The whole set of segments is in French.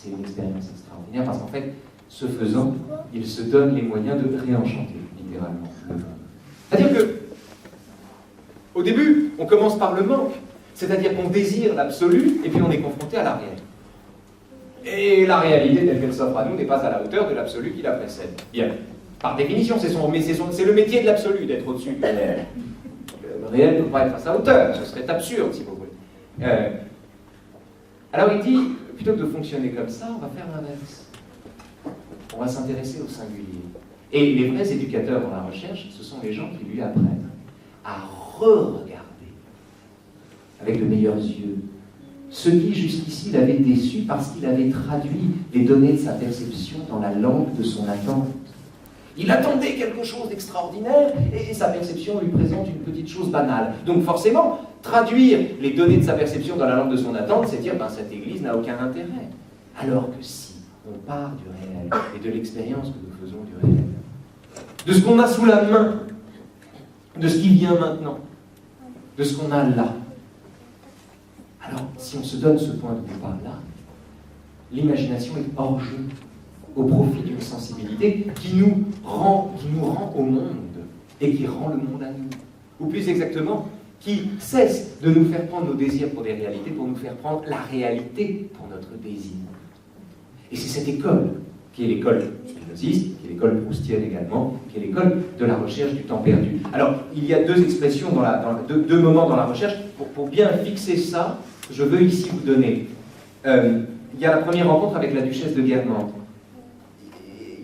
c'est une expérience extraordinaire, parce qu'en fait, ce faisant, il se donne les moyens de réenchanter, littéralement, le monde. C'est-à-dire que, au début, on commence par le manque, c'est-à-dire qu'on désire l'absolu, et puis on est confronté à la réalité. Et la réalité telle qu'elle s'offre à nous n'est pas à la hauteur de l'absolu qui la précède. Bien, par définition, c'est le métier de l'absolu d'être au-dessus du réel. Le réel ne peut pas être à sa hauteur, ce serait absurde si vous voulez. Alors il dit, plutôt que de fonctionner comme ça, on va faire l'inverse. On va s'intéresser au singulier. Et les vrais éducateurs dans la recherche, ce sont les gens qui lui apprennent à re-regarder avec de meilleurs yeux ce qui jusqu'ici l'avait déçu parce qu'il avait traduit les données de sa perception dans la langue de son attente. Il attendait quelque chose d'extraordinaire et sa perception lui présente une petite chose banale. Donc forcément, traduire les données de sa perception dans la langue de son attente, c'est dire ben, cette église n'a aucun intérêt. Alors que si on part du réel et de l'expérience que nous faisons du réel, de ce qu'on a sous la main, de ce qui vient maintenant, de ce qu'on a là, alors si on se donne ce point de départ-là, l'imagination est hors jeu, au profit d'une sensibilité qui nous rend au monde et qui rend le monde à nous. Ou plus exactement, qui cesse de nous faire prendre nos désirs pour des réalités, pour nous faire prendre la réalité pour notre désir. Et c'est cette école, qui est l'école spinoziste, qui est l'école proustienne également, qui est l'école de la recherche du temps perdu. Alors, il y a deux expressions, deux moments dans la recherche. Pour bien fixer ça, je veux ici vous donner. Il y a la première rencontre avec la duchesse de Guermantes.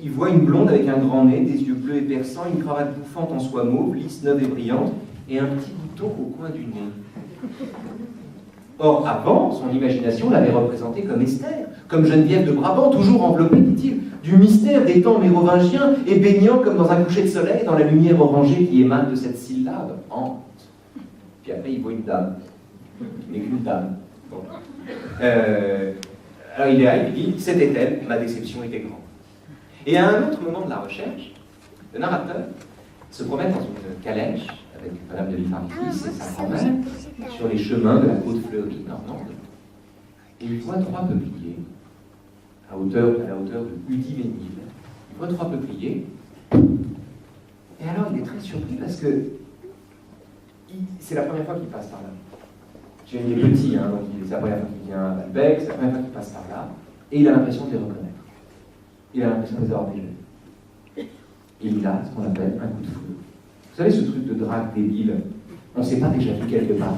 Il voit une blonde avec un grand nez, des yeux bleus et perçants, une cravate bouffante en soie mauve, lisse, neuve et brillante, et un petit bouton au coin du nez. Or, avant, son imagination l'avait représentée comme Esther, comme Geneviève de Brabant, toujours enveloppée, dit-il, du mystère des temps mérovingiens et baignant comme dans un coucher de soleil dans la lumière orangée qui émane de cette syllabe, hante. Puis après, il voit une dame, qui n'est qu'une dame. Bon. Alors il est là, il dit, c'était elle, ma déception était grande. Et à un autre moment de la recherche, le narrateur se promène dans une calèche avec Madame de Lifariti et sa grand-mère sur les chemins de la côte fleurie normande. Et il voit 3 peupliers à la hauteur de Hudi-Ménil. Il voit 3 peupliers. Et alors il est très surpris parce que c'est la première fois qu'il passe par là. Il est petit, hein, donc c'est la première fois qu'il vient à Balbec, c'est la première fois qu'il passe par là, et il a l'impression de les reconnaître. Il a l'impression de les avoir déjà vus. Et il a ce qu'on appelle un coup de foudre. Vous savez, ce truc de drague débile, on ne s'est pas déjà vu quelque part.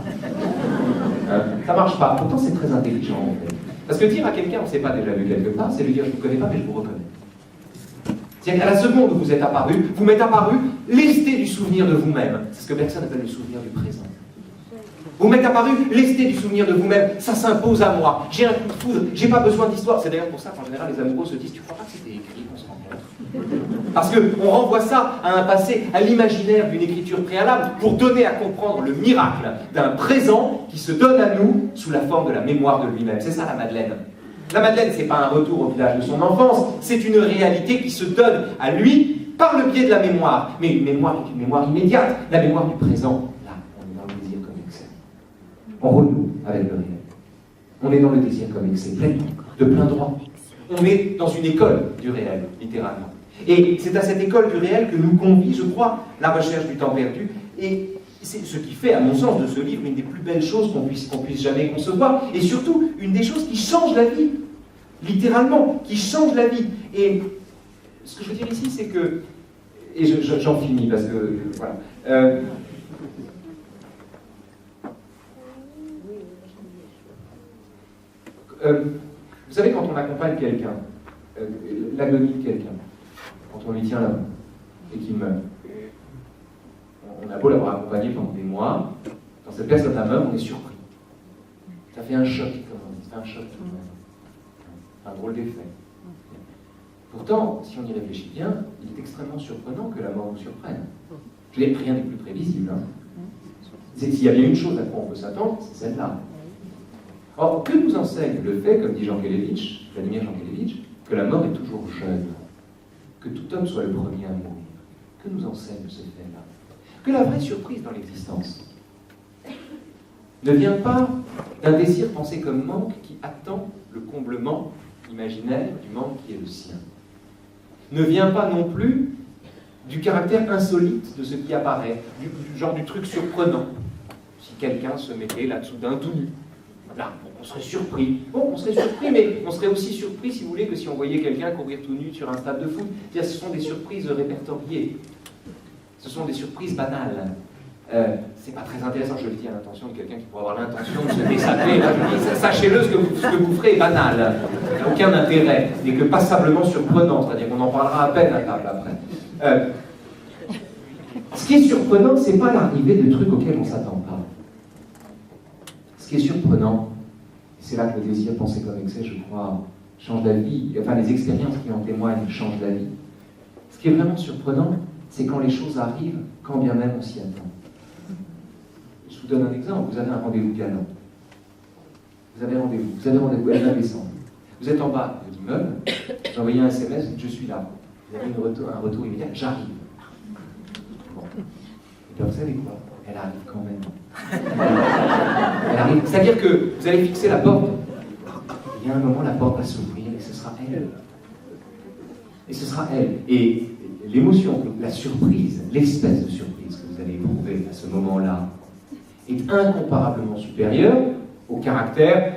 Ça marche pas. Pourtant, c'est très intelligent, en fait. Parce que dire à quelqu'un on ne s'est pas déjà vu quelque part, c'est lui dire je ne vous connais pas, mais je vous reconnais. C'est-à-dire qu'à la seconde où vous êtes apparu, vous m'êtes apparu lesté du souvenir de vous-même. C'est ce que Bergson appelle le souvenir du présent. Vous m'êtes apparu lesté du souvenir de vous-même, ça s'impose à moi. J'ai un coup de foudre, j'ai pas besoin d'histoire. C'est d'ailleurs pour ça qu'en général les amoureux se disent tu crois pas que c'était écrit qu'on se rencontre? Parce qu'on renvoie ça à un passé, à l'imaginaire d'une écriture préalable, pour donner à comprendre le miracle d'un présent qui se donne à nous sous la forme de la mémoire de lui-même. C'est ça la Madeleine. La Madeleine, c'est pas un retour au village de son enfance, c'est une réalité qui se donne à lui par le biais de la mémoire. Mais une mémoire est une mémoire immédiate, la mémoire du présent. On renoue avec le réel. On est dans le désir comme excès, de plein droit. On est dans une école du réel, littéralement. Et c'est à cette école du réel que nous convie, je crois, la recherche du temps perdu. Et c'est ce qui fait, à mon sens, de ce livre une des plus belles choses qu'on puisse jamais concevoir. Et surtout, une des choses qui change la vie. Littéralement, qui change la vie. Et ce que je veux dire ici, c'est que... Et j'en finis, parce que... Voilà. Vous savez, quand on accompagne quelqu'un, l'agonie de quelqu'un, quand on lui tient la main et qu'il meurt, on a beau l'avoir accompagné pendant des mois, quand cette personne la meurt, on est surpris. Ça fait un choc, ça fait un choc. Un drôle d'effet. Pourtant, si on y réfléchit bien, il est extrêmement surprenant que la mort nous surprenne. Rien n'est plus prévisible. Hein. S'il y a bien une chose à quoi on peut s'attendre, c'est celle-là. Or, que nous enseigne le fait, comme dit Jankélévitch, Vladimir Jankélévitch, que la mort est toujours jeune, que tout homme soit le premier à mourir? Que nous enseigne ce fait-là? Que la vraie surprise dans l'existence ne vient pas d'un désir pensé comme manque qui attend le comblement imaginaire du manque qui est le sien. Ne vient pas non plus du caractère insolite de ce qui apparaît, du genre du truc surprenant. Si quelqu'un se mettait là soudain tout nu, là, on serait surpris. Bon, on serait surpris, mais on serait aussi surpris, si vous voulez, que si on voyait quelqu'un courir tout nu sur un stade de foot. C'est-à-dire, ce sont des surprises répertoriées. Ce sont des surprises banales. C'est pas très intéressant, je le dis à l'intention de quelqu'un qui pourrait avoir l'intention de se dessaper. Là, je dis, sachez-le, ce que vous ferez est banal. Il n'y a aucun intérêt, n'est que passablement surprenant, c'est-à-dire qu'on en parlera à peine à table après. Ce qui est surprenant, c'est pas l'arrivée de trucs auxquels on ne s'attend pas. Ce qui est surprenant, c'est là que le désir pensé comme excès, je crois, change la vie, enfin les expériences qui en témoignent changent la vie. Ce qui est vraiment surprenant, c'est quand les choses arrivent, quand bien même on s'y attend. Je vous donne un exemple, vous avez un rendez-vous galant. Vous avez rendez-vous, elle va descendre. Vous êtes en bas de l'immeuble, vous envoyez un SMS, je suis là. Vous avez un retour immédiat, j'arrive. Bon. Et bien vous savez quoi? Elle arrive quand même. Elle arrive. C'est-à-dire que vous allez fixer la porte. Il y a un moment, la porte va s'ouvrir et ce sera elle. Et ce sera elle. Et l'émotion, la surprise, l'espèce de surprise que vous allez éprouver à ce moment-là est incomparablement supérieure au caractère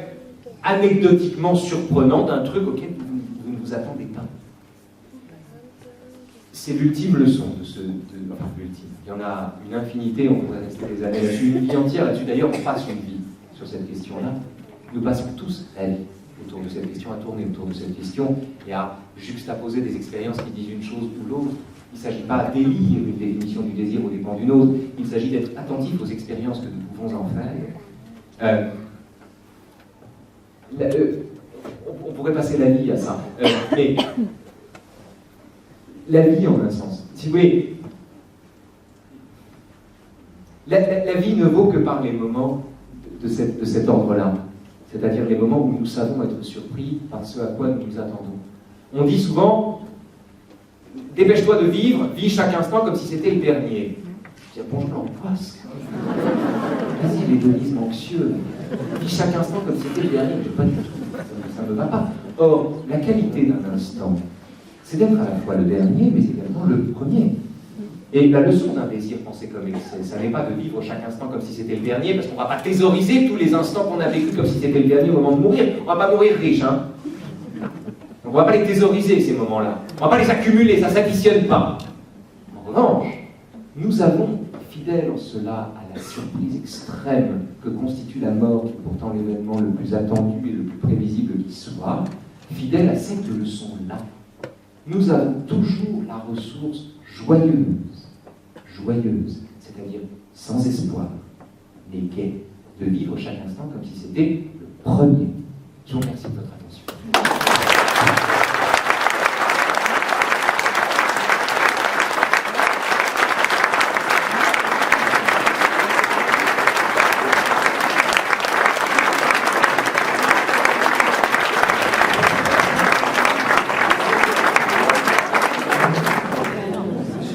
anecdotiquement surprenant d'un truc auquel vous ne vous attendez pas. C'est l'ultime leçon enfin, l'ultime. Il y en a une infinité, on pourrait rester des années là-dessus, une vie entière là-dessus. D'ailleurs, on passe une vie sur cette question-là. Nous passons tous la vie autour de cette question, à tourner autour de cette question et à juxtaposer des expériences qui disent une chose ou l'autre. Il ne s'agit pas d'élire une définition du désir au dépend d'une autre. Il s'agit d'être attentif aux expériences que nous pouvons en faire. On pourrait passer la vie à ça. Mais la vie en un sens. Si vous voulez, la vie ne vaut que par les moments de cet ordre-là. C'est-à-dire les moments où nous savons être surpris par ce à quoi nous nous attendons. On dit souvent, dépêche-toi de vivre, vis chaque instant comme si c'était le dernier. Je dis, bon, je l'angoisse. Vas-y, l'hédonisme anxieux. Vis chaque instant comme si c'était le dernier. Je dis, pas du tout, ça ne me va pas. Or, la qualité d'un instant, c'est d'être à la fois le dernier, mais également le premier. Et la leçon d'un désir pensé comme excès, ça n'est pas de vivre chaque instant comme si c'était le dernier, parce qu'on ne va pas thésauriser tous les instants qu'on a vécu comme si c'était le dernier au moment de mourir. On ne va pas mourir riche, hein. Donc on ne va pas les thésauriser, ces moments-là. On ne va pas les accumuler, ça ne s'additionne pas. En revanche, nous avons, fidèles en cela à la surprise extrême que constitue la mort, qui est pourtant l'événement le plus attendu et le plus prévisible qui soit, fidèles à cette leçon-là, nous avons toujours la ressource joyeuse, c'est-à-dire sans espoir, mais gaie, de vivre chaque instant comme si c'était le premier. Je vous remercie de votre attention.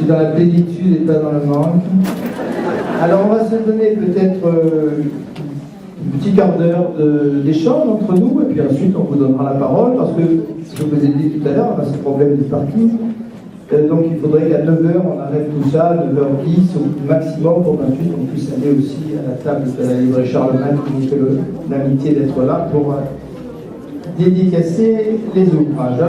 Dans la plénitude et pas dans le manque. Alors on va se donner peut-être un petit quart d'heure d'échange entre nous, et puis ensuite on vous donnera la parole, parce que je vous ai dit tout à l'heure, on a ce problème de parking, donc il faudrait qu'à 9h on arrête tout ça, 9h10 au maximum, pour qu'ensuite on puisse aller aussi à la table de la librairie Charlemagne, qui nous fait l'amitié d'être là pour dédicacer les ouvrages.